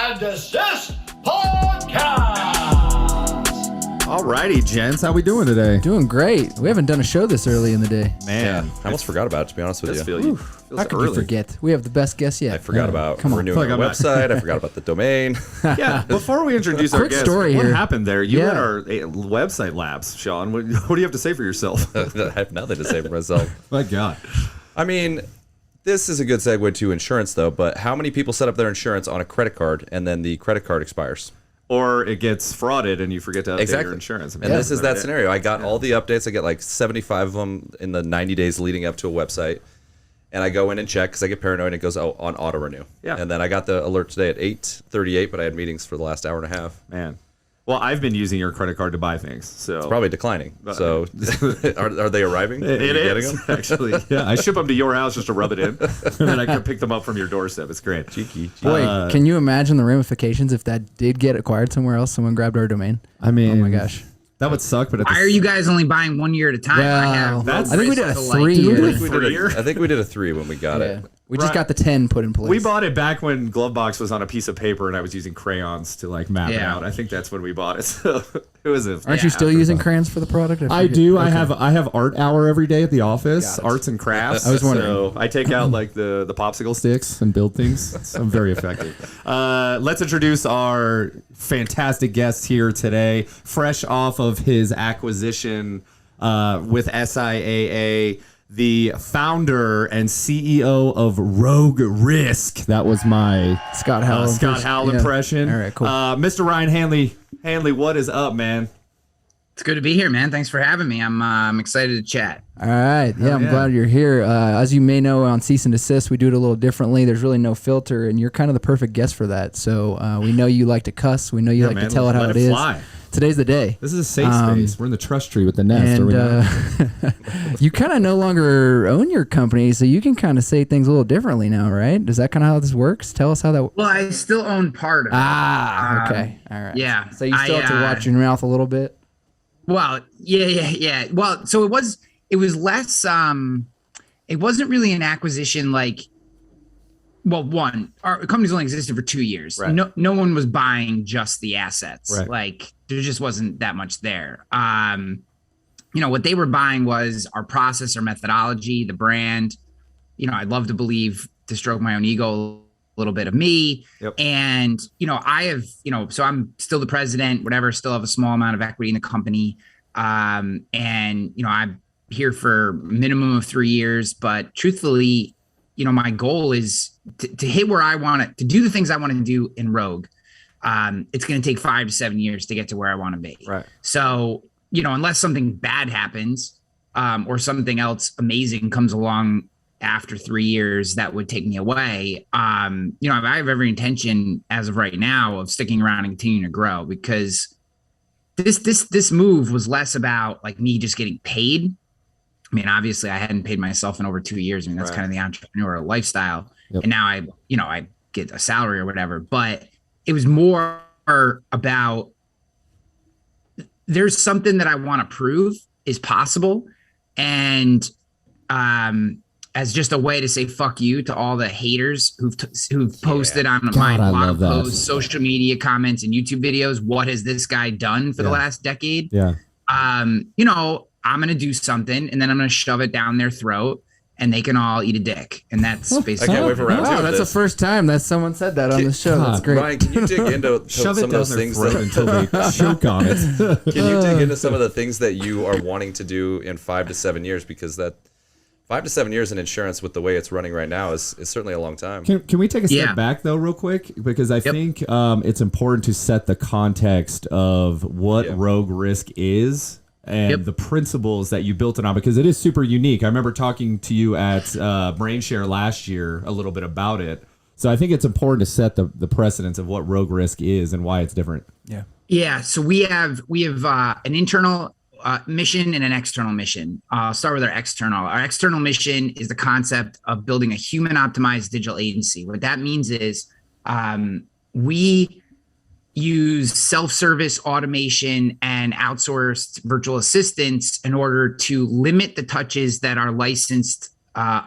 and Desist Podcast. Alrighty, gents, how we doing today? Doing great. We haven't done a show this early in the day. Man, I almost forgot about it, to be honest with you. How could you forget? We have the best guest yet. I forgot about Come on. renewing our website. I forgot about the domain. Yeah, before we introduce our Quick guest, story what here. happened there? You had our website labs, Sean. What do you have to say for yourself? I have nothing to say for myself. My God. I mean, this is a good segue to insurance, though, but how many people set up their insurance on a credit card and then the credit card expires? Or it gets frauded and you forget to update your insurance. I mean, and this is that scenario. I got all the updates. I get like 75 of them in the 90 days leading up to a website. And I go in and check because I get paranoid and it goes on auto renew. Yeah. And then I got the alert today at 8:38, but I had meetings for the last hour and a half. Man. Well, I've been using your credit card to buy things, so it's probably declining. So, are they arriving? It is getting them? actually. Yeah, I ship them to your house just to rub it in, and then I can pick them up from your doorstep. It's great. Cheeky. Boy, can you imagine the ramifications if that did get acquired somewhere else? Someone grabbed our domain. I mean, oh my gosh. That would suck, but why are you guys only buying 1 year at a time? Well, I think we did a 3 year. I think we did a 3 when we got it. We just got the 10 put in place. We bought it back when Glovebox was on a piece of paper and I was using crayons to like map it out. I think that's when we bought it. So it was a. Aren't you still using crayons for the product? I do. Okay. I have art hour every day at the office. Arts and crafts. I was wondering. So I take out like the popsicle sticks and build things. I'm very effective. Let's introduce our fantastic guest here today, fresh off of his acquisition with SIAA. The founder and CEO of Rogue Risk. That was my Scott Howell impression. All right, cool. Mr. Ryan Hanley. Hanley, what is up, man? It's good to be here, man. Thanks for having me. I'm excited to chat. All right. Yeah, I'm glad you're here. As you may know, on Cease and Desist, we do it a little differently. There's really no filter, and you're kind of the perfect guest for that. So we know you like to cuss. We know you like to tell it how it is. Fly. Today's the day. This is a safe space. We're in the trust tree with the nest. And you kind of no longer own your company, so you can kind of say things a little differently now, right? Is that kind of how this works? Tell us how that works. Well, I still own part of it. Okay. All right. Yeah. So you still have to watch your mouth a little bit? Well, yeah. Well, so it was less, it wasn't really an acquisition like, well, one, our company's only existed for 2 years. Right. No one was buying just the assets. Right. Like there just wasn't that much there. What they were buying was our process, our methodology, the brand. I'd love to believe, to stroke my own ego, a little bit of me. Yep. And, I have, so I'm still the president, whatever, still have a small amount of equity in the company. And, I'm here for a minimum of 3 years, but truthfully, my goal is to hit where I want it, to do the things I want to do in Rogue. It's going to take 5 to 7 years to get to where I want to be. Right. So, unless something bad happens, or something else amazing comes along after 3 years that would take me away, I have every intention as of right now of sticking around and continuing to grow, because this move was less about like me just getting paid. I mean, obviously I hadn't paid myself in over 2 years. I mean, that's kind of the entrepreneurial lifestyle. Yep. And now I get a salary or whatever, but it was more about there's something that I want to prove is possible. And, as just a way to say fuck you to all the haters who've posted on my blog posts, social media comments, and YouTube videos. What has this guy done for the last decade? Yeah. I'm going to do something, and then I'm going to shove it down their throat, and they can all eat a dick. And that's basically. I can't wait for round two. Wow, that's the first time that someone said that on the show. That's great. Ryan, can you dig into some of those things until they choke on it? Can you dig into some of the things that you are wanting to do in 5 to 7 years? Because that 5 to 7 years in insurance, with the way it's running right now, is certainly a long time. Can we take a step back though, real quick? Because I think it's important to set the context of what Rogue Risk is. And the principles that you built it on, because it is super unique. I remember talking to you at BrainShare last year a little bit about it. So I think it's important to set the precedence of what Rogue Risk is and why it's different. Yeah. So we have an internal mission and an external mission. I'll start with our external. Our external mission is the concept of building a human optimized digital agency. What that means is we use self-service automation and outsourced virtual assistants in order to limit the touches that our licensed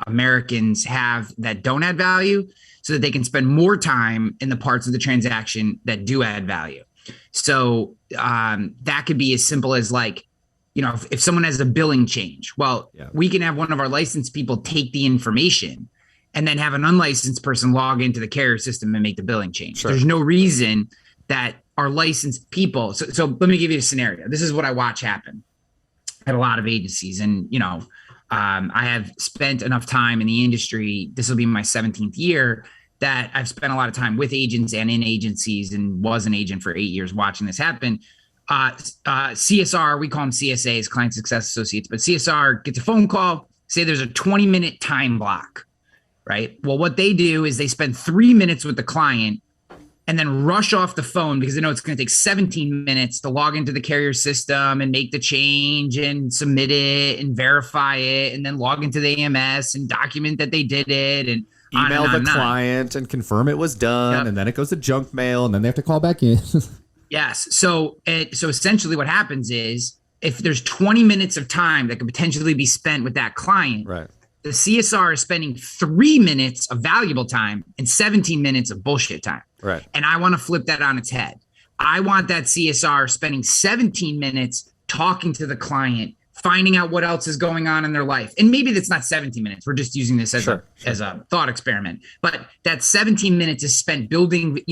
Americans have that don't add value, so that they can spend more time in the parts of the transaction that do add value. So that could be as simple as like, if someone has a billing change, we can have one of our licensed people take the information and then have an unlicensed person log into the carrier system and make the billing change. Sure. There's no reason that our licensed people. So let me give you a scenario. This is what I watch happen at a lot of agencies. And, I have spent enough time in the industry. This will be my 17th year that I've spent a lot of time with agents and in agencies, and was an agent for 8 years watching this happen. CSR, we call them CSAs, Client Success Associates, but CSR gets a phone call, say there's a 20-minute time block, right? Well, what they do is they spend 3 minutes with the client and then rush off the phone because they know it's going to take 17 minutes to log into the carrier system and make the change and submit it and verify it, and then log into the AMS and document that they did it and email the client and confirm it was done. And then it goes to junk mail and then they have to call back in. Yes. So essentially what happens is if there's 20 minutes of time that could potentially be spent with that client, right, the CSR is spending 3 minutes of valuable time and 17 minutes of bullshit time. Right. And I want to flip that on its head. I want that CSR spending 17 minutes talking to the client, finding out what else is going on in their life. And maybe that's not 17 minutes. We're just using this as a thought experiment. But that 17 minutes is spent building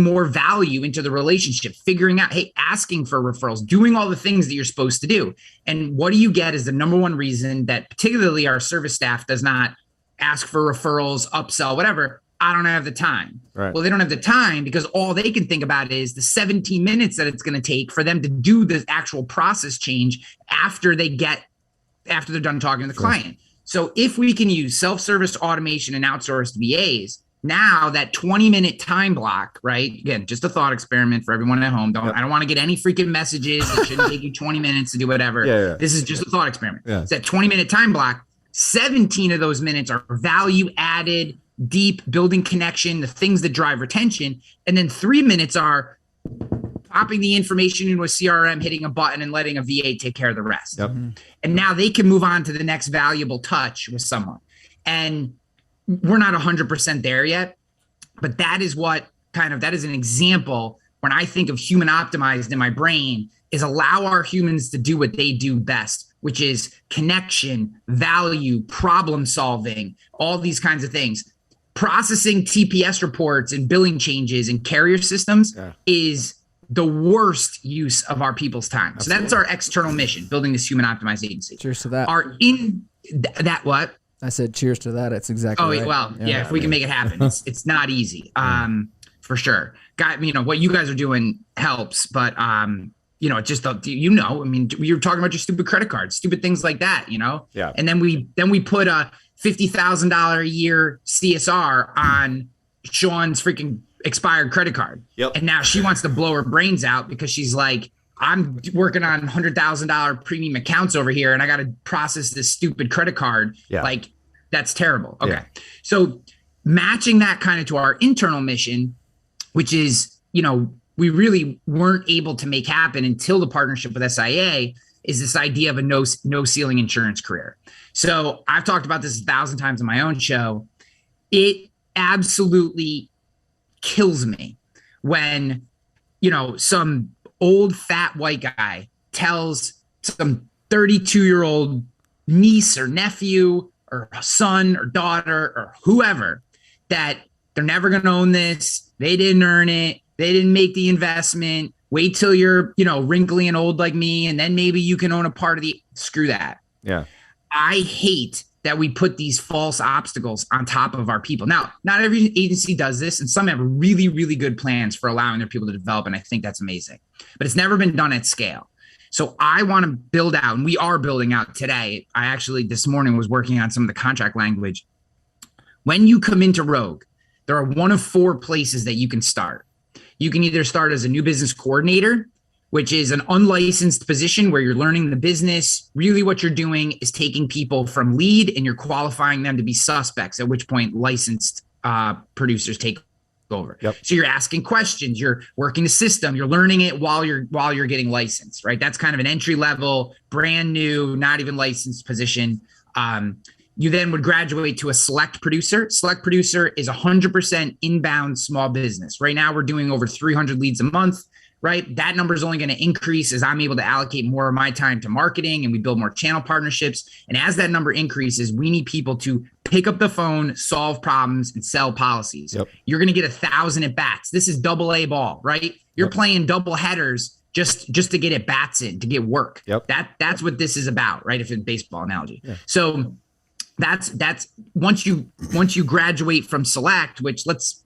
more value into the relationship, figuring out, hey, asking for referrals, doing all the things that you're supposed to do. And what do you get is the number one reason that particularly our service staff does not ask for referrals, upsell, whatever. I don't have the time. Right. Well, they don't have the time because all they can think about is the 17 minutes that it's going to take for them to do the actual process change after they're done talking to the client. So if we can use self-service automation and outsourced VAs, now that 20-minute time block, right? Again, just a thought experiment for everyone at home. I don't want to get any freaking messages. It shouldn't take you 20 minutes to do whatever. Yeah. This is just a thought experiment. Yeah. It's that 20-minute time block. 17 of those minutes are value added, deep, building connection, the things that drive retention. And then 3 minutes are popping the information into a CRM, hitting a button and letting a VA take care of the rest. Yep. And now they can move on to the next valuable touch with someone. And we're not 100% there yet, but that is that is an example when I think of human optimized in my brain is allow our humans to do what they do best, which is connection, value, problem solving, all these kinds of things. Processing TPS reports and billing changes and carrier systems is the worst use of our people's time. Absolutely. So that's our external mission, building this human optimized agency. Cheers to that. What? I said cheers to that. It's exactly right. Well, if we can make it happen. It's not easy. For sure. What you guys are doing helps, but it's just we were talking about your stupid credit cards, stupid things like that, Yeah. And then we put a $50,000 a year CSR on Sean's freaking expired credit card. Yep. And now she wants to blow her brains out because she's like, I'm working on $100,000 premium accounts over here and I got to process this stupid credit card. Yeah. Like, that's terrible. Okay. Yeah. So matching that kind of to our internal mission, which is, we really weren't able to make happen until the partnership with SIA, is this idea of a no ceiling insurance career. So I've talked about this 1,000 times on my own show. It absolutely kills me when, some old fat white guy tells some 32-year-old niece or nephew or son or daughter or whoever that they're never going to own this. They didn't earn it. They didn't make the investment. Wait till you're, wrinkly and old like me, and then maybe you can own a part of the. Screw that. Yeah. I hate that we put these false obstacles on top of our people. Now, not every agency does this, and some have really, really good plans for allowing their people to develop, and I think that's amazing. But it's never been done at scale. So I want to build out, and we are building out today. I actually this morning was working on some of the contract language. When you come into Rogue, there are one of 4 places that you can start. You can either start as a new business coordinator, which is an unlicensed position where you're learning the business. Really what you're doing is taking people from lead and you're qualifying them to be suspects, at which point licensed producers take over. Yep. So you're asking questions, you're working the system, you're learning it while you're getting licensed, right? That's kind of an entry level, brand new, not even licensed position. You then would graduate to a select producer. Select producer is 100% inbound small business. Right now, we're doing over 300 leads a month, right? That number is only going to increase as I'm able to allocate more of my time to marketing and we build more channel partnerships. And as that number increases, we need people to pick up the phone, solve problems, and sell policies. Yep. You're going to get 1,000 at bats. This is double A ball, right? You're playing double headers just to get at bats in, to get work. Yep. That's what this is about, right? If it's a baseball analogy. Yeah. So that's once you graduate from select, which let's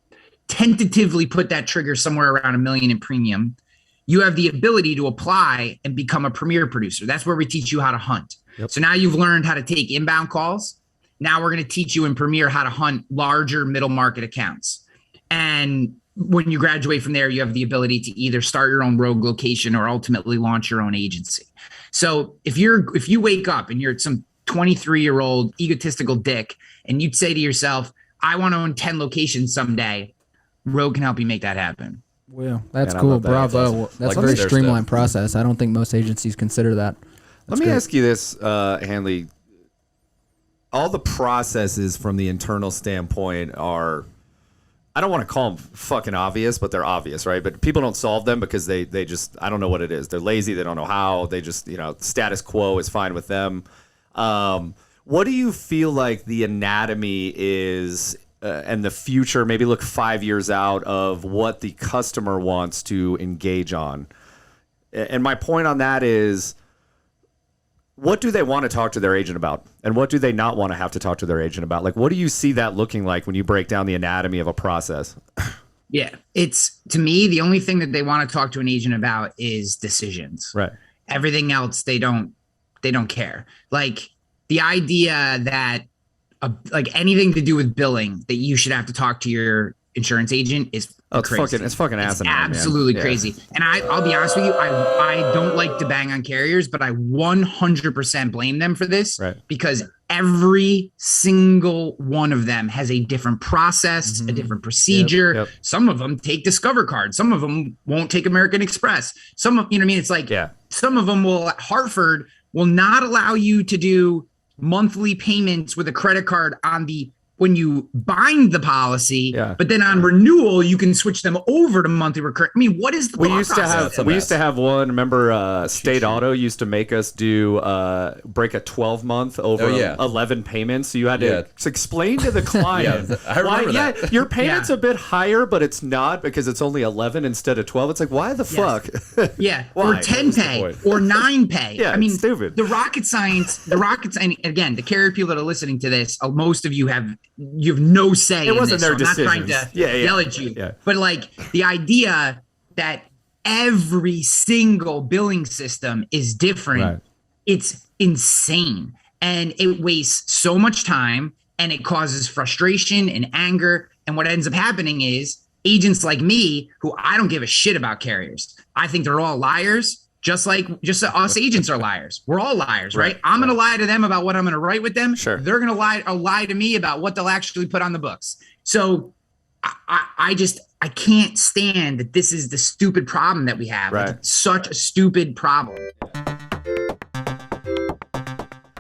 tentatively put that trigger somewhere around $1 million in premium, you have the ability to apply and become a premier producer. That's where we teach you how to hunt. Yep. So now you've learned how to take inbound calls. Now we're going to teach you in Premier how to hunt larger middle market accounts. And when you graduate from there, you have the ability to either start your own rogue location or ultimately launch your own agency. So if you wake up and you're some 23-year-old egotistical dick and you'd say to yourself, I want to own 10 locations someday, Rogue can help you make that happen. Well, that's cool. Bravo. That's a very streamlined process. I don't think most agencies consider that. Let me ask you this, Hanley. All the processes from the internal standpoint are, I don't want to call them fucking obvious, but they're obvious, right? But people don't solve them because they just, I don't know what it is. They're lazy. They don't know how. They just, status quo is fine with them. What do you feel like the anatomy is and the future, maybe look 5 years out, of what the customer wants to engage on? And my point on that is, what do they want to talk to their agent about? And what do they not want to have to talk to their agent about? Like, what do you see that looking like when you break down the anatomy of a process? Yeah, it's, to me, the only thing that they want to talk to an agent about is decisions. Right. Everything else, they don't care. Like the idea that like anything to do with billing that you should have to talk to your insurance agent is crazy. It's fucking asinine, absolutely man. crazy. And I'll be honest with you, I don't like to bang on carriers, but I 100% blame them for this, right? Because every single one of them has a different process, a different procedure. Yep. Some of them take Discover Card. Some of them won't take American Express. Some of, it's like, some of them will, Hartford will not allow you to do monthly payments with a credit card when you bind the policy, but then on renewal, you can switch them over to monthly recurring. I mean, what is the process? We used to have one. Remember, State Auto used to make us do break a 12-month over 11 payments. So you had to explain to the client, I remember that. Your payment's a bit higher, but it's not because it's only 11 instead of 12. It's like, why the fuck? Or 10 pay or 9 pay. I mean, stupid. The rocket science, and again, the carrier people that are listening to this, most of you have no say. It wasn't their decision. I'm not trying to yell at you, but like the idea that every single billing system is different, it's insane, and it wastes so much time, and it causes frustration and anger. And what ends up happening is agents like me, who I don't give a shit about carriers. I think they're all liars. Just us agents are liars. We're all liars, right? I'm going to lie to them about what I'm going to write with them. Sure. They're going to lie to me about what they'll actually put on the books. So I can't stand that this is the stupid problem that we have. Right. Like, it's such a stupid problem.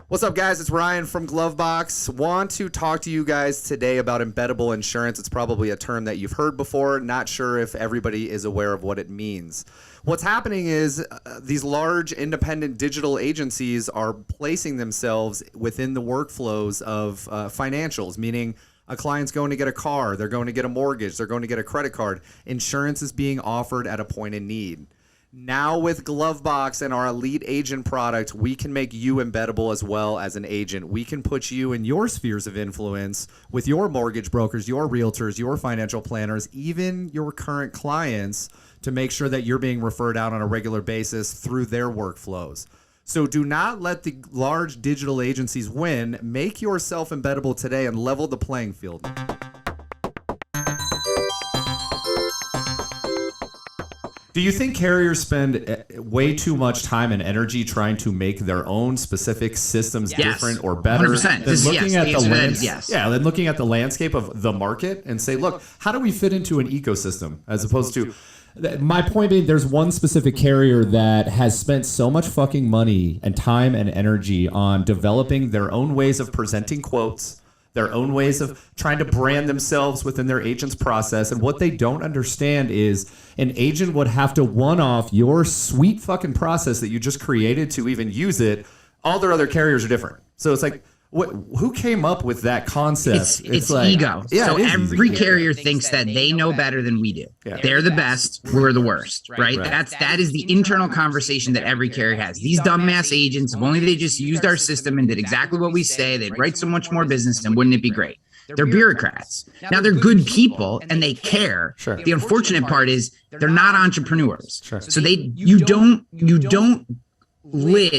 What's up, guys? It's Ryan from Glovebox. Want to talk to you guys today about embeddable insurance. It's probably a term that you've heard before. Not sure if everybody is aware of what it means. What's happening is these large independent digital agencies are placing themselves within the workflows of financials, meaning a client's going to get a car, they're going to get a mortgage, they're going to get a credit card. Insurance is being offered at a point in need. Now with Glovebox and our Elite Agent product, we can make you embeddable as well as an agent. We can put you in your spheres of influence with your mortgage brokers, your realtors, your financial planners, even your current clients, to make sure that you're being referred out on a regular basis through their workflows. So do not let the large digital agencies win. Make yourself embeddable today and level the playing field. Do you think carriers spend way too much time and energy trying to make their own specific systems different or better 100%. than looking at than looking at the landscape of the market and say, look, how do we fit into an ecosystem, as opposed to My point being, there's one specific carrier that has spent so much fucking money and time and energy on developing their own ways of presenting quotes, their own ways of trying to brand themselves within their agent's process. And what they don't understand is an agent would have to one-off your sweet fucking process that you just created to even use it. All their other carriers are different. So it's like, who came up with that concept? It's like, ego. Yeah, so every carrier thinks that they know better than we do. Yeah. They're the best. We're the worst. Right? That is the internal conversation that every carrier has. These dumbass agents, if only they just used our system and did exactly what we say, they'd write so much more business, and wouldn't it be great? They're bureaucrats. Now they're good people and they care. Sure. The unfortunate part is they're not entrepreneurs. Sure. So you don't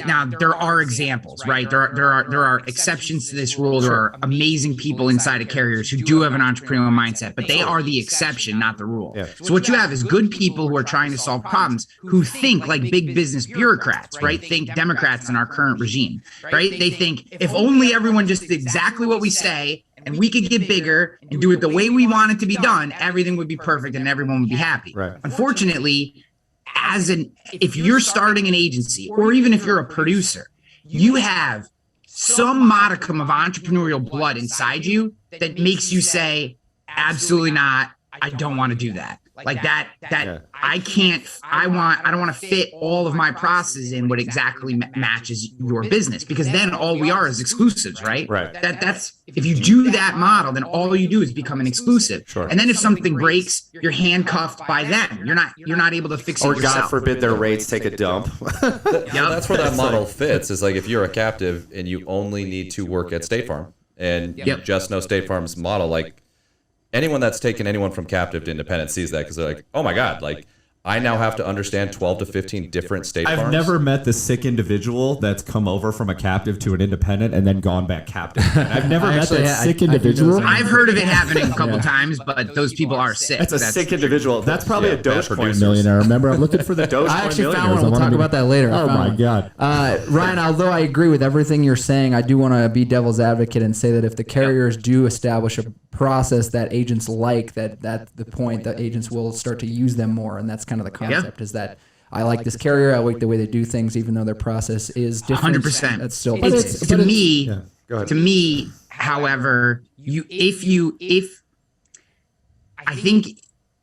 now there are examples, right? There are exceptions to this rule. There are amazing people inside of carriers who do have an entrepreneurial mindset, but they are the exception, not the rule. Yeah. So what you have is good people who are trying to solve problems, who think like big business bureaucrats, right? Think Democrats in our current regime, right? They think if only everyone just did exactly what we say and we could get bigger and do it the way we want it to be done, everything would be perfect and everyone would be happy. Right. Unfortunately, if you're starting an agency, or even if you're a producer, you have some modicum of entrepreneurial blood inside you that makes you say, absolutely not, I don't want to do that. Like that I don't want to fit all of my processes in what exactly matches your business, because then all we are is exclusives, right? Right. That's if you do that model, then all you do is become an exclusive. Sure. And then if something breaks, you're handcuffed by them. You're not able to fix it yourself. Or God forbid their rates take a dump. That's where that model fits. Is like if you're a captive and you only need to work at State Farm and you just know State Farm's model, like anyone that's taken anyone from captive to independent sees that, because they're like, oh my God, like I now have to understand 12 to 15 different State Farms. I've never met the sick individual that's come over from a captive to an independent and then gone back captive. I've never met that sick individual. I've heard of it happening a couple times, but those people are sick. That's a sick individual. That's probably a Dogecoin millionaire. Remember, I'm looking for the Dogecoin I actually found one. We'll talk about that later. Oh my God. Ryan, although I agree with everything you're saying, I do want to be devil's advocate and say that if the carriers do establish a process that agents like, that's the point that agents will start to use them more. And that's kind of the concept, is that I like this carrier, I like the way they do things, even though their process is different. 100%. That's still to me, however, I think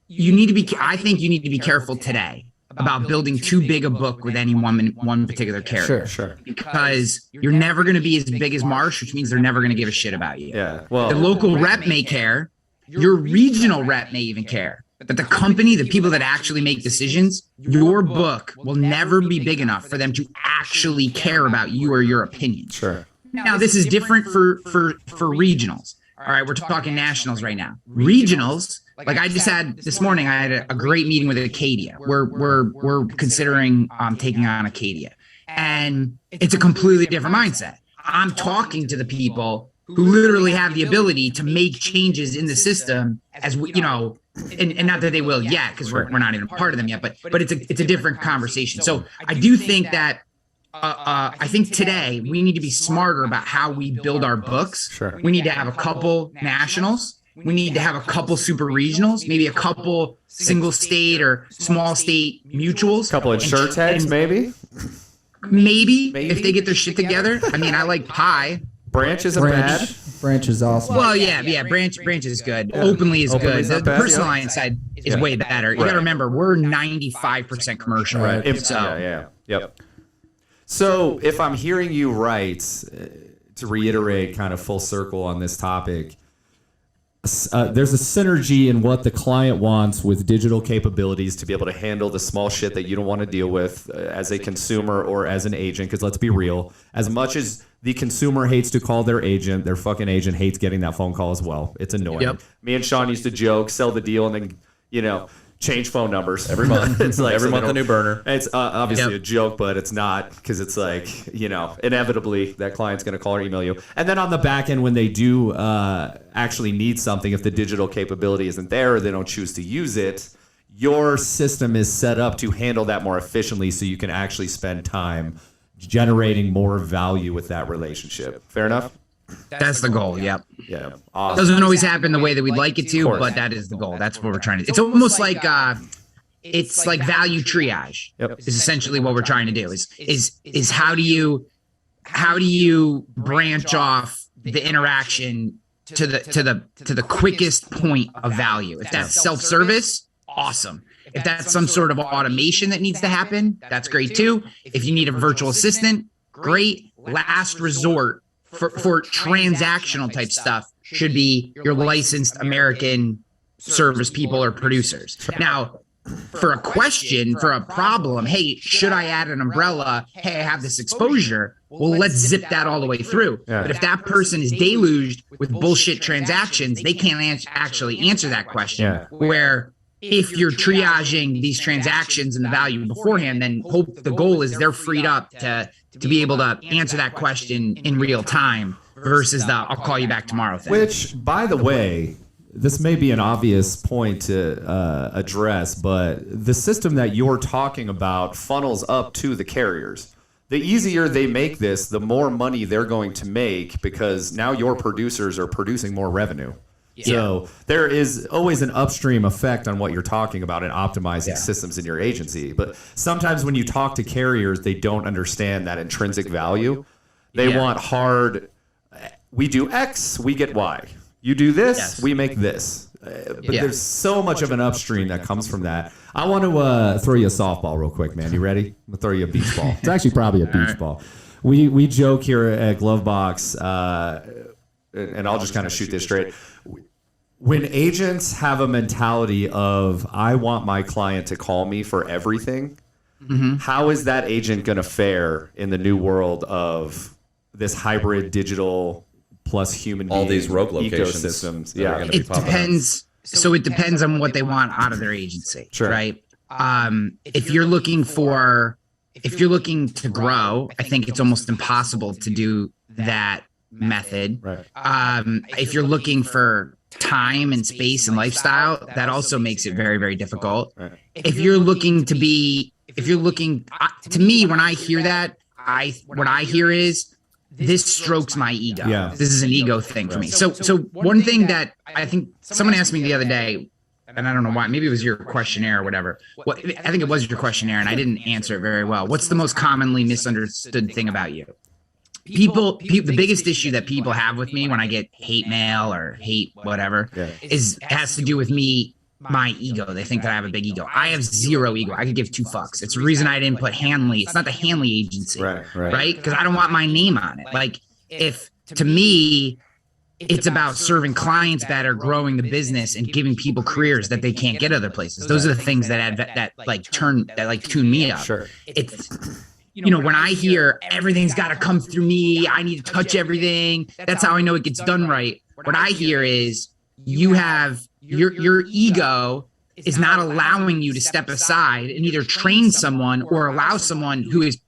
you need to be careful today about building too big a book with any one particular carrier. Sure. Because you're never going to be as big as Marsh, which means they're never going to give a shit about you. Yeah. Well, the local rep may care. Your regional rep may even care. But the company, the people that actually make decisions, your book will never be big enough for them to actually care about you or your opinion. Sure. Now, this is different for regionals. All right, we're talking nationals right now. Regionals, like I just had this morning, I had a great meeting with Acadia. We're considering taking on Acadia, and it's a completely different mindset. I'm talking to the people who literally have the ability to make changes in the system, as we, and not that they will yet, because we're not even a part of them yet. But it's a different conversation. So I do think that. I think today we need to be smarter about how we build our books. Sure. We need to have a couple nationals. We need to have a couple super regionals, maybe a couple single state or small state mutuals. A couple insurance heads, maybe. Maybe if they get their shit together. I mean, I like pie. Branch isn't bad. Branch is awesome. Well, yeah. Branch is good. Openly is good. The personal line side is way better. You got to remember, we're 95% commercial. Right. Yep. So if I'm hearing you right, to reiterate kind of full circle on this topic, there's a synergy in what the client wants with digital capabilities to be able to handle the small shit that you don't want to deal with as a consumer or as an agent. Because let's be real, as much as the consumer hates to call their agent, their fucking agent hates getting that phone call as well. It's annoying. Yep. Me and Sean used to joke, sell the deal, and then, change phone numbers every month. It's like every month a new burner. It's obviously a joke, but it's not, because it's like, inevitably that client's going to call or email you. And then on the back end, when they do actually need something, if the digital capability isn't there or they don't choose to use it, your system is set up to handle that more efficiently, so you can actually spend time generating more value with that relationship. Fair enough? That's the goal. Yep. Yeah. Awesome. Doesn't always happen the way that we'd like it to, but that is the goal. That's what we're trying to do. It's almost like it's like value triage is essentially what we're trying to do is how do you branch off the interaction to the quickest point of value. If that's self-service, awesome. If that's some sort of automation that needs to happen, that's great too. If you need a virtual assistant, great. Last resort for transactional type stuff should be your licensed American service people or producers. Now, for a question, for a problem, hey, should I add an umbrella? Hey, I have this exposure. Well, let's zip that all the way through. Yeah. But if that person is deluged with bullshit transactions, they can't actually answer that question. Yeah. Where if you're triaging these transactions and the value beforehand, then the goal is they're freed up to be able to answer that question in real time versus the I'll call you back tomorrow thing. Which, by the way, this may be an obvious point to address, but the system that you're talking about funnels up to the carriers. The easier they make this, the more money they're going to make because now your producers are producing more revenue. Yeah. So there is always an upstream effect on what you're talking about in optimizing systems in your agency. But sometimes when you talk to carriers, they don't understand that intrinsic value. They want hard, we do X, we get Y. You do this, we make this. But there's so much of an upstream that comes from that. I want to throw you a softball real quick, man. You ready? I'm going to throw you a beach ball. It's actually probably a beach ball. We joke here at Glovebox, and I'll just kind of shoot this straight. When agents have a mentality of, I want my client to call me for everything, how is that agent going to fare in the new world of this hybrid digital plus human being all these rogue ecosystems? It depends. So it depends on what they want out of their agency, right? If you're looking to grow, I think it's almost impossible to do that method. Right. If you're looking for time and space and lifestyle, that also makes it very, very difficult. Right. If you're looking to me, when I hear that, what I hear is, this strokes my ego. Yeah. This is an ego thing for me. So one thing that I think someone asked me the other day, and I don't know why, maybe it was your questionnaire or whatever. I think it was your questionnaire, and I didn't answer it very well. What's the most commonly misunderstood thing about you? People, the biggest issue that people have with me when I get hate mail or hate whatever has to do with me. My ego. They think that I have a big ego. I have zero ego. I could give two fucks. It's the reason I didn't put Hanley. It's not the Hanley agency, right? Because I don't want my name on it. Like, if to me, it's about serving clients better, growing the business, and giving people careers that they can't get other places. Those are the things that tune me up. Sure. It's when I hear everything's got to come through me, I need to touch everything. That's how I know it gets done right. What I hear is you have. Your ego is not allowing you to step aside and either train someone or allow someone who is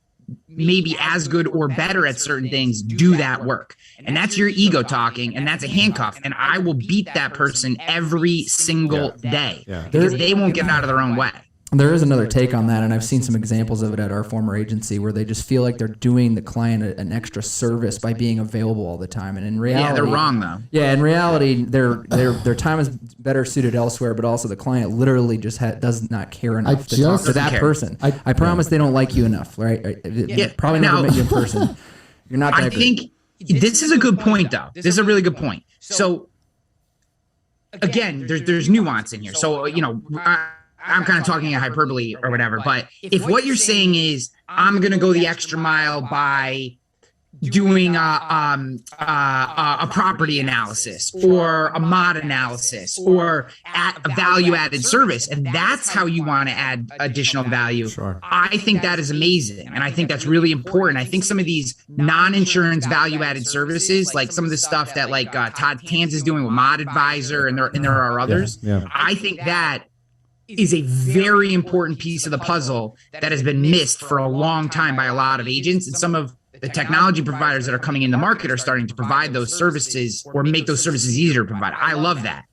maybe as good or better at certain things do that work. And that's your ego talking, and that's a handcuff. And I will beat that person every single day because they won't get out of their own way. There is another take on that, and I've seen some examples of it at our former agency where they just feel like they're doing the client an extra service by being available all the time. And in reality, they're wrong though. Yeah, in reality, their time is better suited elsewhere, but also the client literally just does not care enough to talk to that person. I promise they don't like you enough, right? Probably never met you in person. You're not that I think this is a good point, though. This is a really good point. So again, there's nuance in here. So I'm kind of talking a hyperbole or whatever, but if what you're saying is I'm going to go the extra mile by doing a property analysis or a mod analysis or a value-added service, and that's how you want to add additional value, I think that is amazing, and I think that's really important. I think some of these non-insurance value-added services, like some of the stuff that Todd Tans is doing with Mod Advisor, and there are others, I think that is a very important piece of the puzzle that has been missed for a long time by a lot of agents, and some of the technology providers that are coming in the market are starting to provide those services or make those services easier to provide. I love that.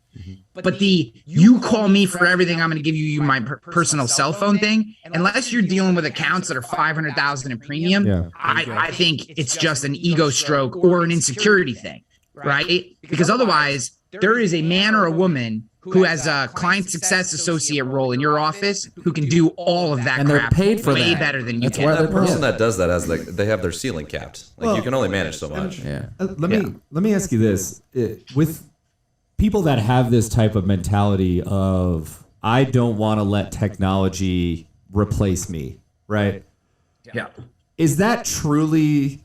But you call me for everything, I'm going to give you my personal cell phone thing, unless you're dealing with accounts that are $500,000 in premium, I think it's just an ego stroke or an insecurity thing, right? Because otherwise, there is a man or a woman who has a client success associate role in your office who can do all of that And crap they're paid for way that. better than you That's can. why The they're person that does that has like they have their ceiling capped. Like you can only manage so much. Yeah. Let me ask you this: with people that have this type of mentality of I don't want to let technology replace me, right? Yeah. Is that truly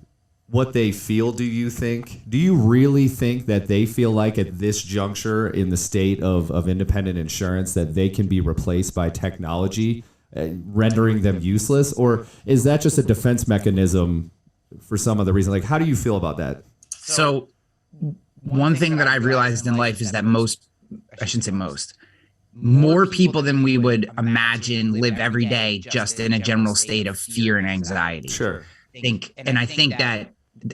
what they feel, do you think? Do you really think that they feel like at this juncture in the state of independent insurance that they can be replaced by technology, rendering them useless? Or is that just a defense mechanism for some other reason? Like, how do you feel about that? So one thing that I've realized in life is that I shouldn't say most, more people than we would imagine live every day just in a general state of fear and anxiety. Sure. I think that,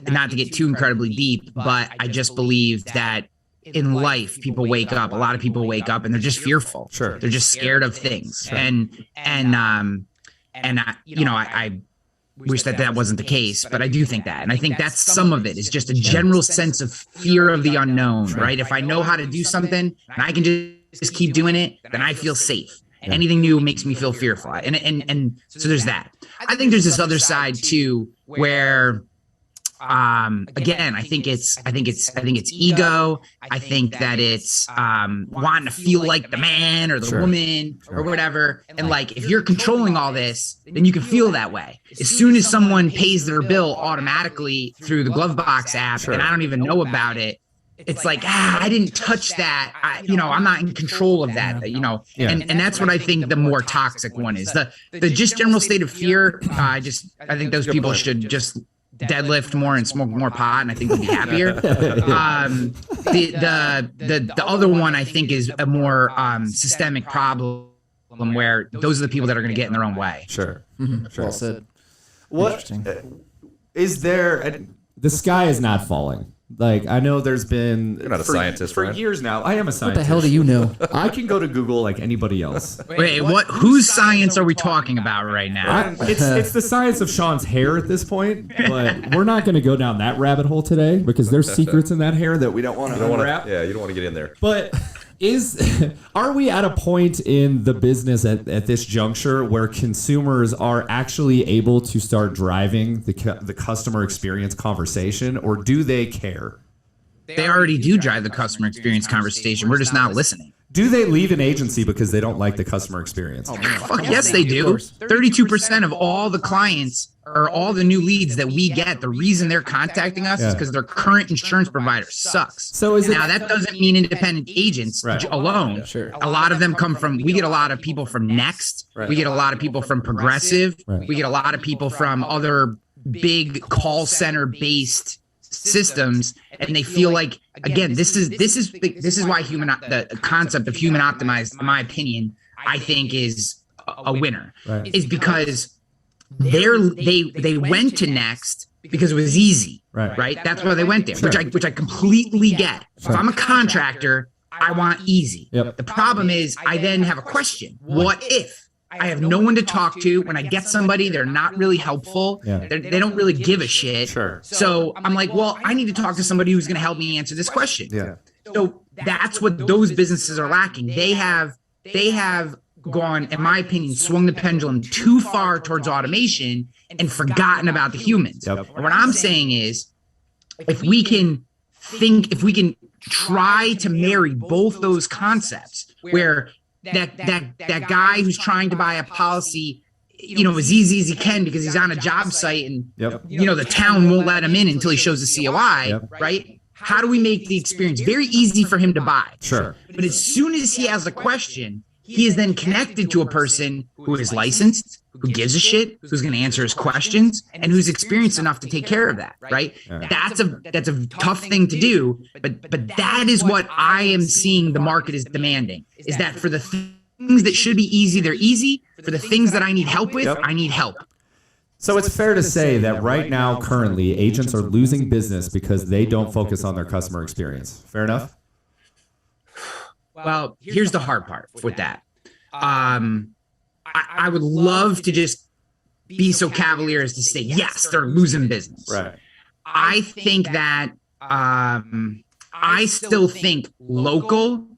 not to get too incredibly deep, but I just believe that in life, people wake up, a lot of people wake up and they're just fearful. Sure. They're just scared of things. Sure. I wish that wasn't the case, but I do think that. And I think that's some of it is just a general sense of fear of the unknown, right? If I know how to do something and I can just keep doing it, then I feel safe. Anything new makes me feel fearful. And so there's that. I think there's this other side too, where again, I think it's ego. I think that it's wanting to feel like the man or the woman or whatever. And like if you're controlling all this, then you can feel that way. As soon as someone pays their bill automatically through the Glovebox app and I don't even know about it, it's like, I didn't touch that. I'm not in control of that, and that's what I think the more toxic one is. The just general state of fear. I think those people should just deadlift more and smoke more pot, and I think they'll be happier. The other one I think is a more systemic problem where those are the people that are going to get in their own way. Sure. Well said. What is there? The sky is not falling. Like, I know there's been... You're not a scientist, for right? years now. I am a scientist. What the hell do you know? I can go to Google like anybody else. Wait, what? Whose science are we talking about right now? It's the science of Sean's hair at this point, but we're not going to go down that rabbit hole today because there's secrets in that hair that we don't want to unwrap. Yeah, you don't want to get in there. But are we at a point in the business at this juncture where consumers are actually able to start driving the customer experience conversation, or do they care? They already do drive the customer experience conversation. We're just not listening. Do they leave an agency because they don't like the customer experience? Fuck yes, they do. 32% of all the clients or all the new leads that we get, the reason they're contacting us is because their current insurance provider sucks. So now that doesn't mean independent agents alone. Sure. A lot of them we get a lot of people from Next. We get a lot of people from Progressive. We get a lot of people from other big call center based systems, and they feel like, again, this is why the concept of human optimized, in my opinion, I think is a winner, is because they went to Next because it was easy, right? That's why they went there, which I completely get. If I'm a contractor, I want easy. The problem is I then have a question. What if I have no one to talk to? When I get somebody, they're not really helpful. They don't really give a shit. So I'm like, well, I need to talk to somebody who's going to help me answer this question. So that's what those businesses are lacking. They have gone, in my opinion, swung the pendulum too far towards automation and forgotten about the humans. And what I'm saying is, if we can try to marry both those concepts, where that guy who's trying to buy a policy, as easy as he can because he's on a job site and the town won't let him in until he shows the COI, right? How do we make the experience very easy for him to buy? Sure. But as soon as he has a question, he is then connected to a person who is licensed, who gives a shit, who's going to answer his questions, and who's experienced enough to take care of that, right? That's a tough thing to do, but that is what I am seeing the market is demanding, is that for the things that should be easy, they're easy. For the things that I need help with, I need help. So it's fair to say that right now, currently, agents are losing business because they don't focus on their customer experience. Fair enough? Well, here's the hard part with that. I would love to just be so cavalier as to say, yes, they're losing business. Right. I think that I still think local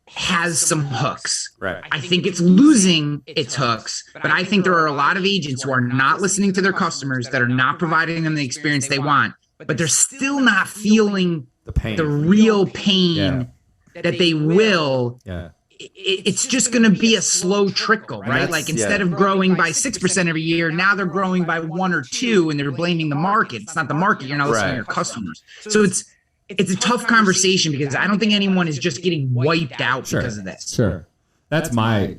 has some hooks. Right. I think it's losing its hooks, but I think there are a lot of agents who are not listening to their customers, that are not providing them the experience they want, but they're still not feeling The pain. the real pain that they will. Yeah. It's just going to be a slow trickle, right? Like instead of growing by 6% every year, now they're growing by 1 or 2, and they're blaming the market. It's not the market. You're not listening to your customers. So it's a tough conversation, because I don't think anyone is just getting wiped out because of this. Sure. That's my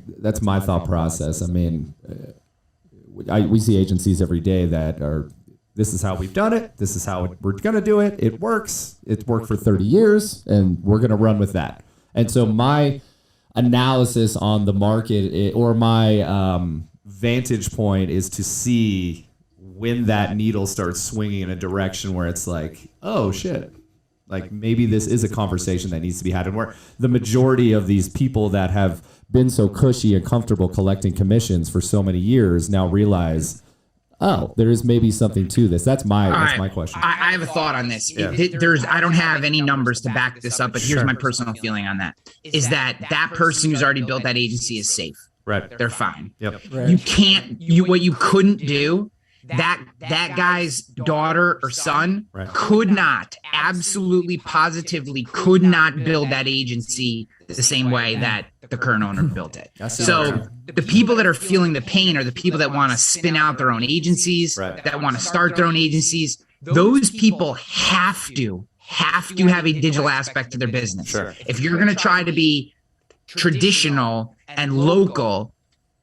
thought process. I mean, we see agencies every day that are, this is how we've done it. This is how we're going to do it. It works. It's worked for 30 years, and we're going to run with that. And so my analysis on the market, or my vantage point, is to see when that needle starts swinging in a direction where it's like, oh shit, like maybe this is a conversation that needs to be had, and where the majority of these people that have been so cushy and comfortable collecting commissions for so many years now realize, oh, there is maybe something to this. That's my question. I have a thought on this. Yeah. I don't have any numbers to back this up, but here's my personal feeling on that: is that person who's already built that agency is safe. Right. They're fine. Yep. Right. You can't. What you couldn't do. That guy's daughter or son could not, absolutely positively could not build that agency the same way that the current owner built it. So the people that are feeling the pain are the people that want to spin out their own agencies, that want to start their own agencies. Those people have to have a digital aspect to their business. Sure. If you're going to try to be traditional and local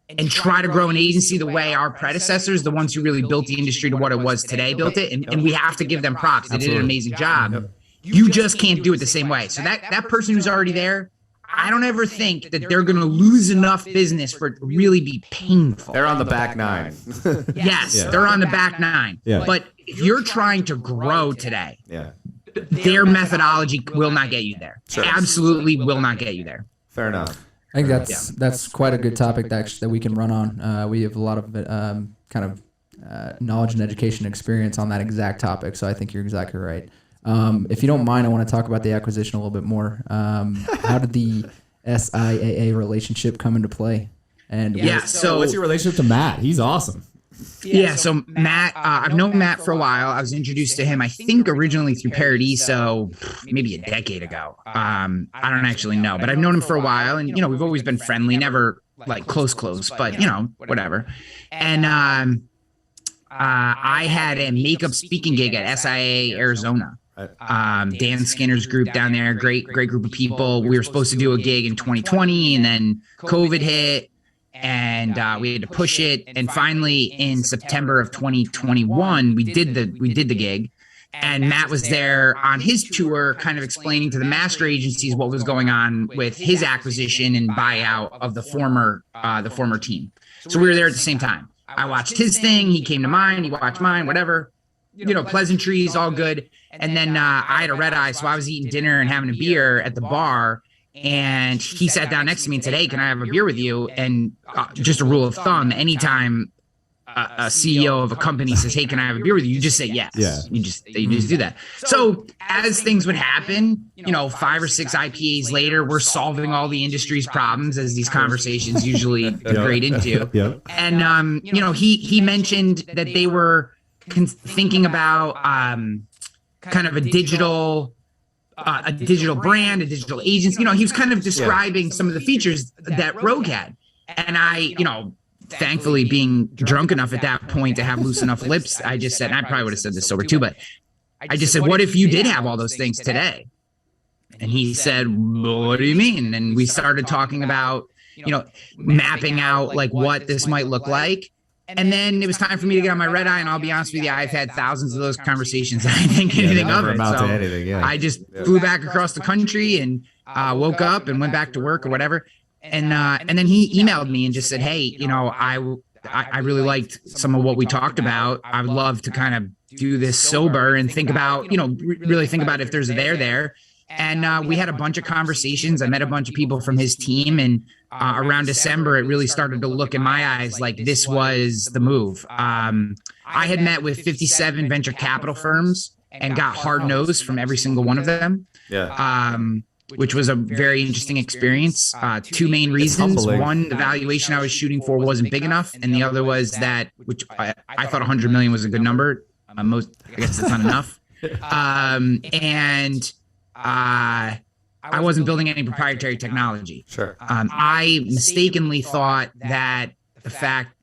and try to grow an agency the way our predecessors, the ones who really built the industry to what it was today, built it, and we have to give them props. They did an amazing job. You just can't do it the same way. So that person who's already there, I don't ever think that they're going to lose enough business for it to really be painful. They're on the back nine. Yes, they're on the back nine. Yeah. But if you're trying to grow today, Yeah. their methodology will not get you there. Sure. Absolutely will not get you there. Fair enough. I think that's quite a good topic that we can run on. We have a lot of kind of knowledge and education experience on that exact topic, so I think you're exactly right. If you don't mind, I want to talk about the acquisition a little bit more. How did the SIAA relationship come into play? And So what's your relationship to Matt? He's awesome. Yeah, so Matt, I've known Matt for a while. I was introduced to him, I think, originally through Paradiso, maybe a decade ago. I don't actually know, but I've known him for a while, and we've always been friendly, never like close, but whatever. And I had a makeup speaking gig at SIA Arizona. Dan Skinner's group down there, great group of people. We were supposed to do a gig in 2020, and then COVID hit. And we had to push it, and finally in September of 2021, we did the gig, and Matt was there on his tour, kind of explaining to the master agencies what was going on with his acquisition and buyout of the former team. So we were there at the same time. I watched his thing, he came to mine, he watched mine, whatever, pleasantries, all good. And then I had a red eye, so I was eating dinner and having a beer at the bar. And he sat down next to me and said, "Hey, can I have a beer with you?" And just a rule of thumb, anytime a CEO of a company says, "Hey, can I have a beer with you?" you just say yes. Yeah. You just do that. So as things would happen, 5 or 6 IPAs later, we're solving all the industry's problems, as these conversations usually degrade into. Yeah. And he mentioned that they were thinking about kind of a digital brand, a digital agency. He was kind of describing some of the features that Rogue had. And I, thankfully being drunk enough at that point to have loose enough lips, I just said, and I probably would have said this sober too, but I just said, what if you did have all those things today? And he said, well, what do you mean? And we started talking about, mapping out like what this might look like. And then it was time for me to get on my red eye, and I'll be honest with you, I've had thousands of those conversations. I didn't think anything of it. So I just flew back across the country and woke up and went back to work or whatever. And then he emailed me and just said, "Hey, I really liked some of what we talked about. I would love to kind of do this sober and think about, really think about if there's a there." And we had a bunch of conversations. I met a bunch of people from his team, and around December, it really started to look in my eyes like this was the move. I had met with 57 venture capital firms and got hard no's from every single one of them. Yeah. which was a very interesting experience. Two main reasons. humbling. One, the valuation I was shooting for wasn't big enough. And the other was that, which I thought 100 million was a good number. I guess it's not enough. I wasn't building any proprietary technology. Sure. I mistakenly thought that the fact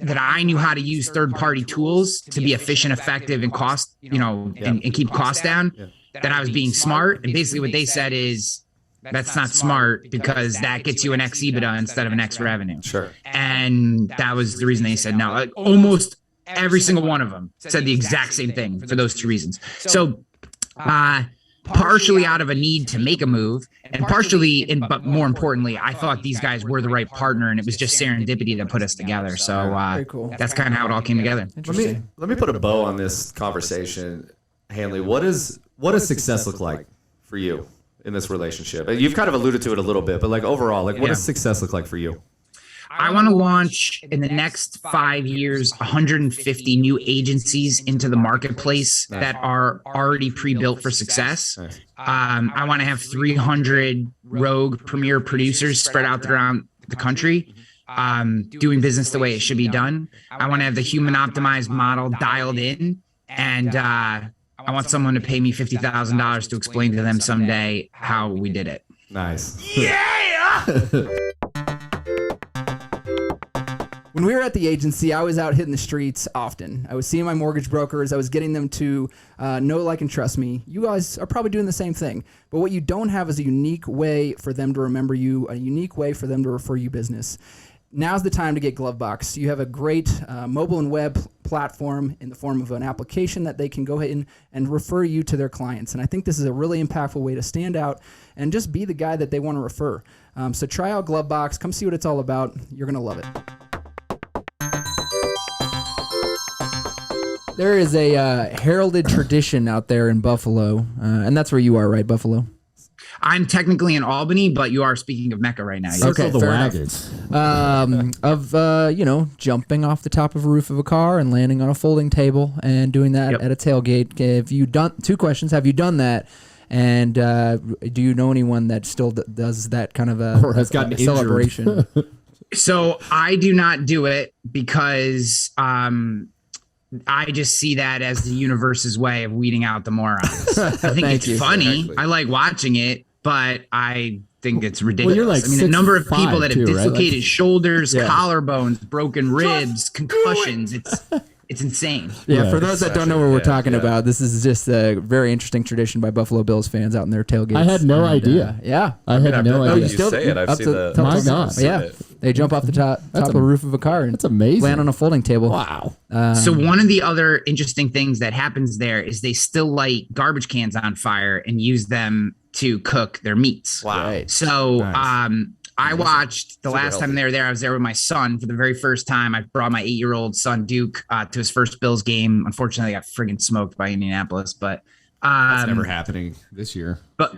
that I knew how to use third-party tools to be efficient, effective, and cost, and keep costs down, that I was being smart. And basically what they said is, that's not smart because that gets you an X EBITDA instead of an X revenue. Sure. And that was the reason they said no. Like almost every single one of them said the exact same thing for those two reasons. So, partially out of a need to make a move, and partially, but more importantly, I thought these guys were the right partner, and it was just serendipity that put us together. So Very cool. that's kind of how it all came together. Let me put a bow on this conversation, Hanley. What does success look like for you in this relationship? You've kind of alluded to it a little bit, but like overall, like what does success look like for you? I want to launch in the next 5 years 150 new agencies into the marketplace that are already pre-built for success. I want to have 300 rogue premier producers spread out around the country, doing business the way it should be done. I want to have the human optimized model dialed in, and I want someone to pay me $50,000 to explain to them someday how we did it. Nice. When we were at the agency, I was out hitting the streets often. I was seeing my mortgage brokers. I was getting them to know, like, and trust me. You guys are probably doing the same thing. But what you don't have is a unique way for them to remember you, a unique way for them to refer you business. Now's the time to get Glovebox. You have a great mobile and web platform in the form of an application that they can go ahead and refer you to their clients. And I think this is a really impactful way to stand out and just be the guy that they want to refer. So try out Glovebox. Come see what it's all about. You're going to love it. There is a heralded tradition out there in Buffalo, and that's where you are, right, Buffalo? I'm technically in Albany, but you are speaking of Mecca right now. Circle the fair wagons. Of jumping off the top of a roof of a car and landing on a folding table and doing that at a tailgate. Have you done? Two questions. Have you done that? And do you know anyone that still does that kind of Or has gotten a celebration? So I do not do it because I just see that as the universe's way of weeding out the morons. I think it's funny. Exactly. I like watching it, but I think it's ridiculous. you're like the number of 6'5" people that have too, right? dislocated Like- shoulders, Yeah. collarbones, broken ribs, concussions. It's insane. Yeah, Yeah. for those that don't know what we're talking about, this is just a very interesting tradition by Buffalo Bills fans out in their tailgates. I had no idea. Yeah. I had no I've idea. heard you say it. I've up seen to- the. top My of- God. I've seen Yeah, it. they jump off the top of the roof of a car and That's amazing. land on a folding table. Wow. So one of the other interesting things that happens there is they still light garbage cans on fire and use them to cook their meats. Wow. Right. So Nice. I watched the Super last time healthy. they were there. I was there with my son for the very first time. I brought my 8-year-old son Duke to his first Bills game. Unfortunately, I got friggin' smoked by Indianapolis, but That's never happening this year. But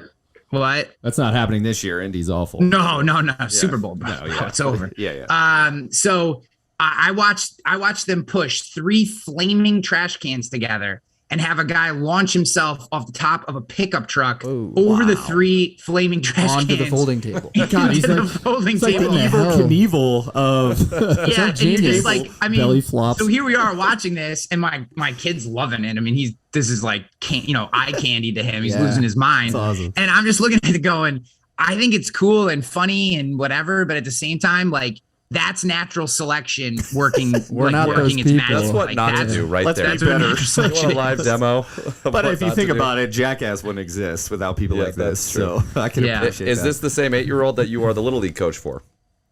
what? That's not happening this year. Indy's awful. No. Super Bowl, bro. No, yeah. It's over. Yeah. So I watched them push 3 flaming trash cans together and have a guy launch himself off the top of a pickup truck over the 3 flaming trash Onto cans. the folding table. God, he's into the like, folding he's like table. the evil Knievel of Yeah, and you're just like, I mean, Belly flops. so here we are watching this, and my kid's loving it. I mean, this is like, eye candy to him. He's Yeah. losing his mind. That's awesome. And I'm just looking at it going, I think it's cool and funny and whatever, but at the same time, like, that's natural selection working. We're not those working its people. magic. That's what Like, not to do right let's there. be That's what better. natural You selection want a live is. demo? But if you think about it, Jackass wouldn't exist without people Yeah, like this. that's true. So I can Yeah. appreciate Is that. this the same 8-year-old that you are the little league coach for?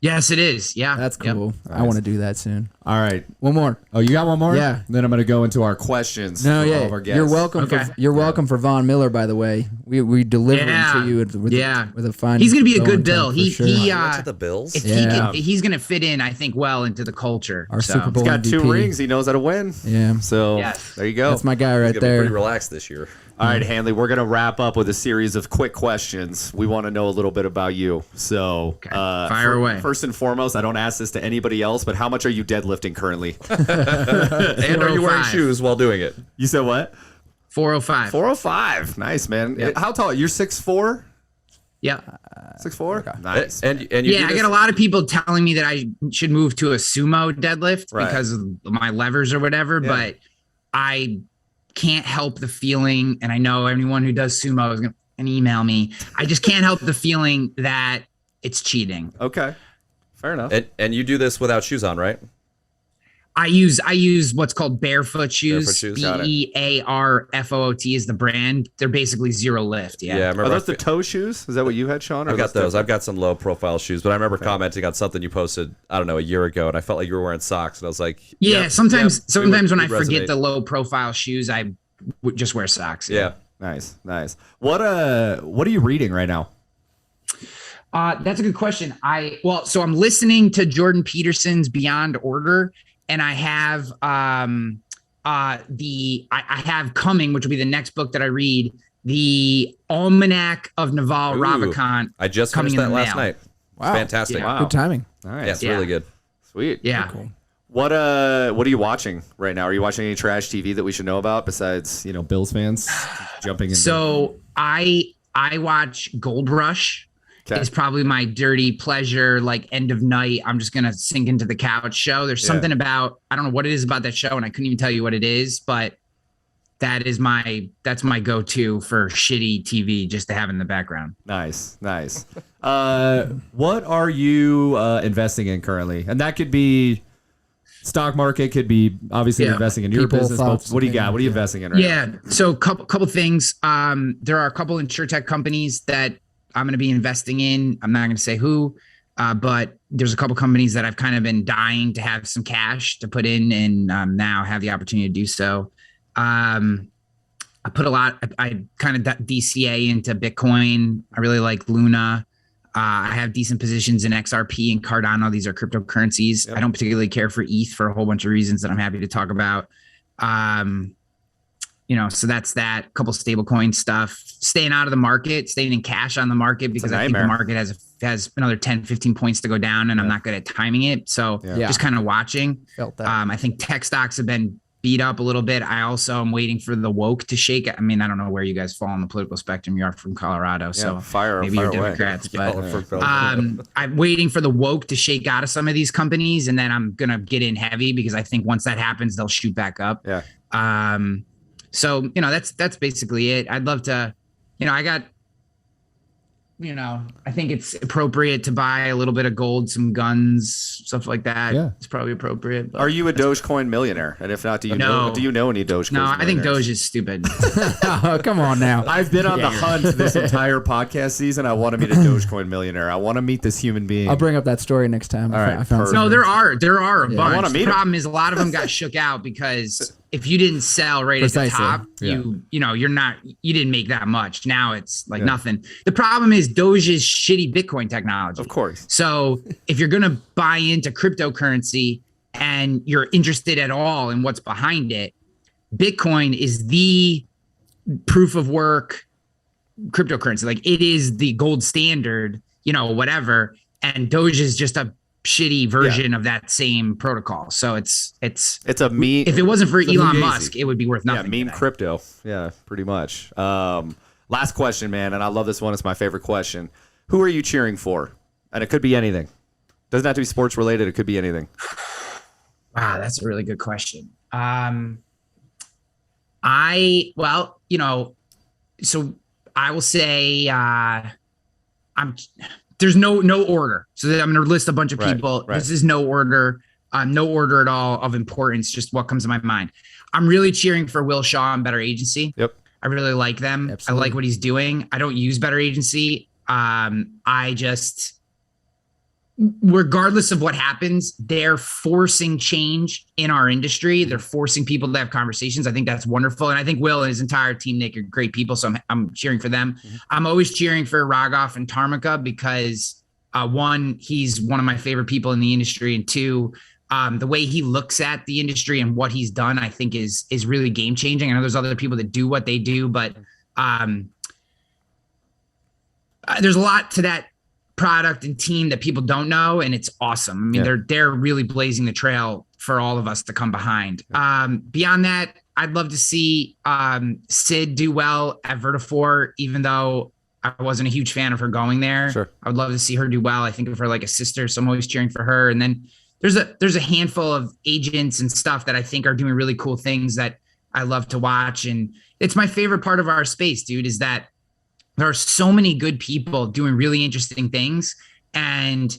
Yes, it is. Yeah, That's Yep. cool. I want to do that soon. All right. One more. Oh, you got one more? Yeah. Then I'm going to go into our questions. No, for yeah. all of our guests. You're welcome. Okay. You're welcome for Von Miller, by the way. We delivered him to you with a fine. He's gonna be a good going bill. for He sure. he Went to the Bills. if Yeah. he's gonna fit in, I think, well into the culture. Our So. Super Bowl He's got 2 MVP. rings. He knows how to win. Yeah. So Yes. there you go. That's my guy right He's gonna be there. pretty relaxed this year. All right, Hanley, we're going to wrap up with a series of quick questions. We want to know a little bit about you. So, Fire away. First and foremost, I don't ask this to anybody else, but how much are you deadlifting currently? And are you wearing 405. shoes while doing it? You said what? 405. 405. Nice, man. How tall? You're 6'4"? Yeah. 6'4"? Okay. Nice. And you I get a lot of people telling me that I should move to a sumo deadlift Right. because of my levers or whatever, but I can't help the feeling, and I know anyone who does sumo is going to email me. I just can't help the feeling that it's cheating. Okay. Fair enough. And you do this without shoes on, right? I use what's called barefoot shoes. Barefoot shoes. BEARFOOT is the brand. They're basically zero lift. Yeah, I Are remember. those the toe shoes? Is that what you had, Sean? I've got those. I've got some low profile shoes, but I remember commenting on something you posted, I don't know, a year ago, and I felt like you were wearing socks, and I was like, sometimes when I resonate. forget the low profile shoes, I would just wear socks. Yeah. Nice. What are you reading right now? That's a good question. So I'm listening to Jordan Peterson's Beyond Order, and I have I have coming, which will be the next book that I read, the Almanac of Naval Ravikant. I just coming finished in that the last mail. night. Wow. Fantastic. Wow. Good timing. Nice. Yeah, it's really good. Sweet. Yeah. Cool. What are you watching right now? Are you watching any trash TV that we should know about besides, Bills fans jumping in. So I watch Gold Rush. Okay. It's probably my dirty pleasure, like end of night. I'm just gonna sink into the couch show. There's something about, I don't know what it is about that show, and I couldn't even tell you what it is, but that's my go-to for shitty TV just to have in the background. Nice. What are you investing in currently? And that could be stock market, could be obviously investing in your People, business. thoughts, What do you got? What are you investing in right now? So couple things. There are a couple insurtech companies that I'm going to be investing in. I'm not going to say who, but there's a couple companies that I've kind of been dying to have some cash to put in, and now have the opportunity to do so. I kind of DCA into Bitcoin. I really like Luna. I have decent positions in XRP and Cardano. These are cryptocurrencies. Yep. I don't particularly care for ETH for a whole bunch of reasons that I'm happy to talk about. So that's that. A couple stablecoin stuff, staying out of the market, staying in cash on the market, because I think the market has another 10, 15 points to go down, and I'm not good at timing it. So just kind of watching. Felt that. I think tech stocks have been beat up a little bit. I also am waiting for the woke to shake. I mean, I don't know where you guys fall on the political spectrum. You are from Colorado, so maybe you're Democrats, but I'm waiting for the woke to shake out of some of these companies, and then I'm going to get in heavy, because I think once that happens, they'll shoot back up. Yeah. So, that's basically it. I'd love to, I think it's appropriate to buy a little bit of gold, some guns, stuff like that. Yeah. It's probably appropriate. But Are you a Dogecoin millionaire? And if not, do you know any Dogecoin? No, I think Doge is stupid. Oh, come on now. I've been on the hunt this entire podcast season. I want to meet a Dogecoin millionaire. I want to meet this human being. I'll bring up that story next time. All right, I found No, there are a bunch. wanna meet The 'em. problem is a lot of them got shook out because if you didn't sell right at the Precisely. top, Yeah. you didn't make that much. Now it's like nothing. The problem is Doge's shitty Bitcoin technology. Of course. So if you're going to buy into cryptocurrency and you're interested at all in what's behind it, Bitcoin is the proof of work cryptocurrency. Like, it is the gold standard, whatever. And Doge is just a shitty version of that same protocol. So it's a meme. if it wasn't for Elon fugazi. Musk, it would be worth nothing. Yeah, meme today. crypto. Yeah, pretty much. Last question, man, and I love this one. It's my favorite question. Who are you cheering for? And it could be anything. Doesn't have to be sports related. It could be anything. Wow, that's a really good question. So I will say there's no order. So I'm going to list a bunch of people. Right. This is no order at all of importance, just what comes to my mind. I'm really cheering for Will Shaw and Better Agency. Yep. I really like them. Absolutely. I like what he's doing. I don't use Better Agency. Regardless of what happens, they're forcing change in our industry. They're forcing people to have conversations. I think that's wonderful. And I think Will and his entire team, Nick, are great people. So I'm cheering for them. Mm-hmm. I'm always cheering for Rogoff and Tarmika because one, he's one of my favorite people in the industry. And two, the way he looks at the industry and what he's done, I think is really game changing. I know there's other people that do what they do, but there's a lot to that product and team that people don't know, and it's awesome. I mean, they're really blazing the trail for all of us to come behind. Beyond that, I'd love to see Sid do well at Vertafore, even though I wasn't a huge fan of her going there. Sure. I would love to see her do well. I think of her like a sister, so I'm always cheering for her. And then there's a handful of agents and stuff that I think are doing really cool things that I love to watch. And it's my favorite part of our space, dude, is that there are so many good people doing really interesting things. And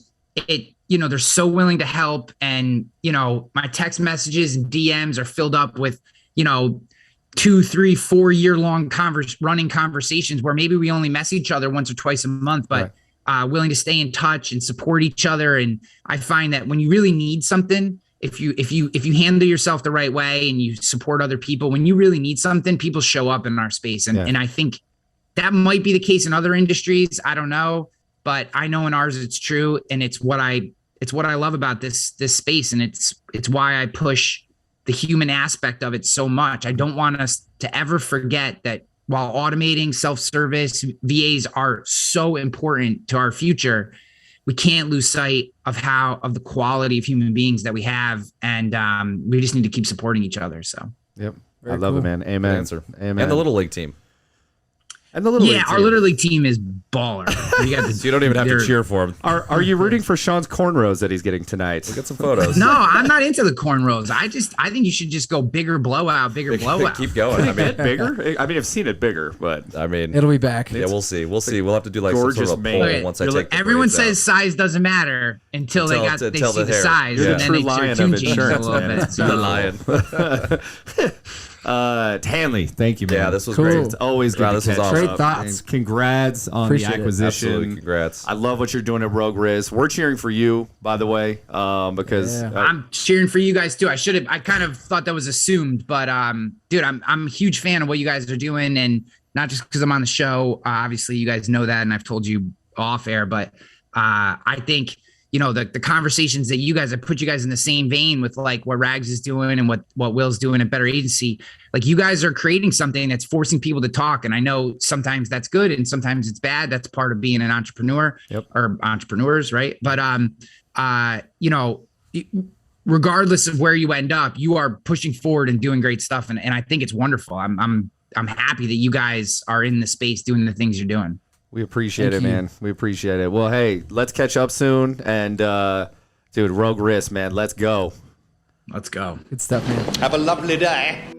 they're so willing to help. And, my text messages and DMs are filled up with, 2, 3, 4 year long running conversations where maybe we only mess each other once or twice a month, but willing to stay in touch and support each other. And I find that when you really need something, if you handle yourself the right way and you support other people, when you really need something, people show up in our space. And I think that might be the case in other industries. I don't know, but I know in ours it's true. And it's what I love about this space. And it's why I push the human aspect of it so much. I don't want us to ever forget that while automating self-service, VAs are so important to our future, we can't lose sight of the quality of human beings that we have. And we just need to keep supporting each other. So, yep. I love it, man. Amen. Good answer. Amen. And the Little League team. And the Little League our team. Little League team is baller. So you don't even have to cheer for him. Are you rooting for Sean's cornrows that he's getting tonight? Look at some photos. No, I'm not into the cornrows. I think you should just go bigger blowout. Keep going. I mean, Bigger? I mean, I've seen it bigger, but it'll be back. Yeah, we'll see. We'll have to do like some sort of a poll Okay. once I take the Everyone braids says size doesn't matter until they see the size, You're and the then true they lion tune of change a insurance, little man. bit. So. The lion. Hanley, thank you, man. Yeah, this was Cool. great. It's always good Wow, to this was catch awesome. up. Great thoughts. And congrats on Appreciate the it. acquisition. Absolutely, congrats. I love what you're doing at Rogue Riz. We're cheering for you, by the way, because Yeah. I'm cheering for you guys too. I kind of thought that was assumed, but dude, I'm a huge fan of what you guys are doing, and not just because I'm on the show. Obviously, you guys know that, and I've told you off air, but I think the conversations that you guys have put you guys in the same vein with like what Rags is doing and what Will's doing at Better Agency. Like you guys are creating something that's forcing people to talk. And I know sometimes that's good and sometimes it's bad. That's part of being an entrepreneur or entrepreneurs. Right. But, regardless of where you end up, you are pushing forward and doing great stuff. And I think it's wonderful. I'm happy that you guys are in the space doing the things you're doing. we appreciate Thank it, you. man. We appreciate it. Well, hey, let's catch up soon. And, dude, Rogue Riz, man, let's go. Let's go. Good stuff, man. Have a lovely day.